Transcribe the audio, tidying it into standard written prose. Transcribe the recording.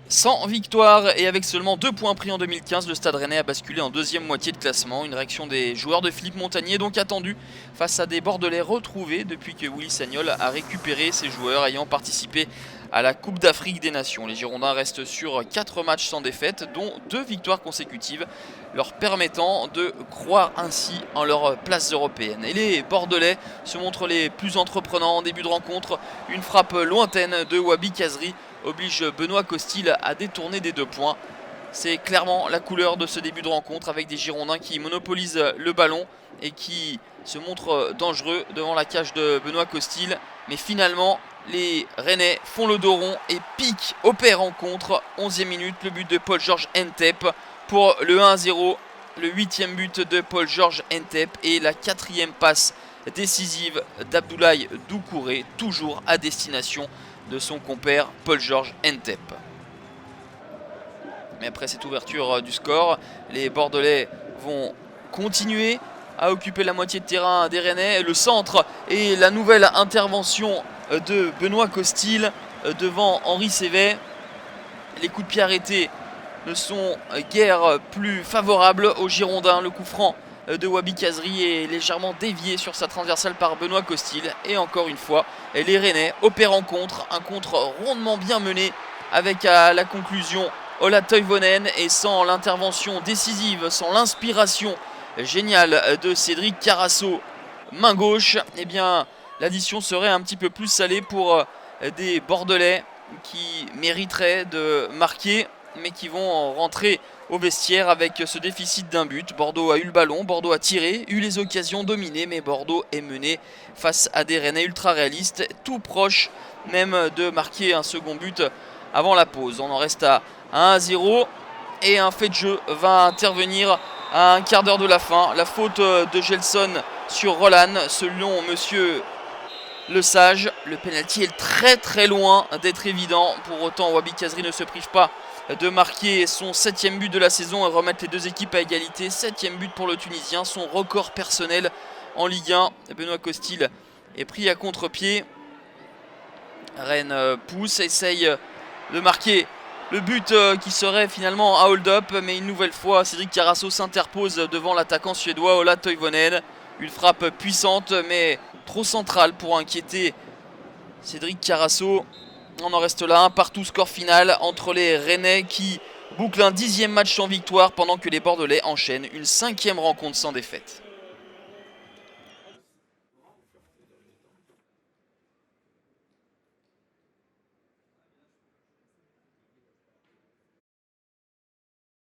Sans victoire et avec seulement 2 points pris en 2015, le Stade Rennais a basculé en deuxième moitié de classement. Une réaction des joueurs de Philippe Montagnier donc attendue face à des Bordelais retrouvés depuis que Willy Sagnol a récupéré ses joueurs ayant participé à la Coupe d'Afrique des Nations. Les Girondins restent sur 4 matchs sans défaite, dont 2 victoires consécutives, leur permettant de croire ainsi en leur place européenne. Et les Bordelais se montrent les plus entreprenants en début de rencontre. Une frappe lointaine de Wabi Kazri oblige Benoît Costil à détourner des 2 points. C'est clairement la couleur de ce début de rencontre avec des Girondins qui monopolisent le ballon et qui se montrent dangereux devant la cage de Benoît Costil. Mais finalement, les Rennais font le dos rond et piquent au pair en contre. 11e minute, le but de Paul-Georges Ntep pour le 1-0. Le 8e but de Paul-Georges Ntep et la 4e passe décisive d'Abdoulaye Doucouré, toujours à destination de son compère Paul-Georges Ntep. Mais après cette ouverture du score, les Bordelais vont continuer à occuper la moitié de terrain des Rennais. Le centre et la nouvelle intervention de Benoît Costil devant Henri Sévet. Les coups de pied arrêtés ne sont guère plus favorables aux Girondins. Le coup franc de Wabi Kazri est légèrement dévié sur sa transversale par Benoît Costil. Et encore une fois, les Rennais opèrent en contre. Un contre rondement bien mené avec à la conclusion Ola Toivonen. Et sans l'intervention décisive, sans l'inspiration géniale de Cédric Carasso, main gauche, eh bien l'addition serait un petit peu plus salée pour des Bordelais qui mériteraient de marquer, mais qui vont rentrer au vestiaire avec ce déficit d'un but. Bordeaux a eu le ballon, Bordeaux a tiré, eu les occasions dominées, mais Bordeaux est mené face à des Rennais ultra réalistes, tout proche même de marquer un second but avant la pause. On en reste à 1-0 et un fait de jeu va intervenir à un quart d'heure de la fin. La faute de Gelson sur Roland, selon monsieur Le Sage. Le pénalty est très loin d'être évident. Pour autant, Wabi Kazri ne se prive pas de marquer son 7e but de la saison et remettre les 2 équipes à égalité. 7e but pour le Tunisien, son record personnel en Ligue 1. Benoît Costil est pris à contre-pied. Rennes pousse, essaye de marquer le but qui serait finalement un hold-up, mais une nouvelle fois Cédric Carasso s'interpose devant l'attaquant suédois Ola Toivonen. Une frappe puissante mais trop centrale pour inquiéter Cédric Carasso. On en reste là, un partout, score final entre les Rennais qui bouclent un 10e match sans victoire pendant que les Bordelais enchaînent une 5e rencontre sans défaite.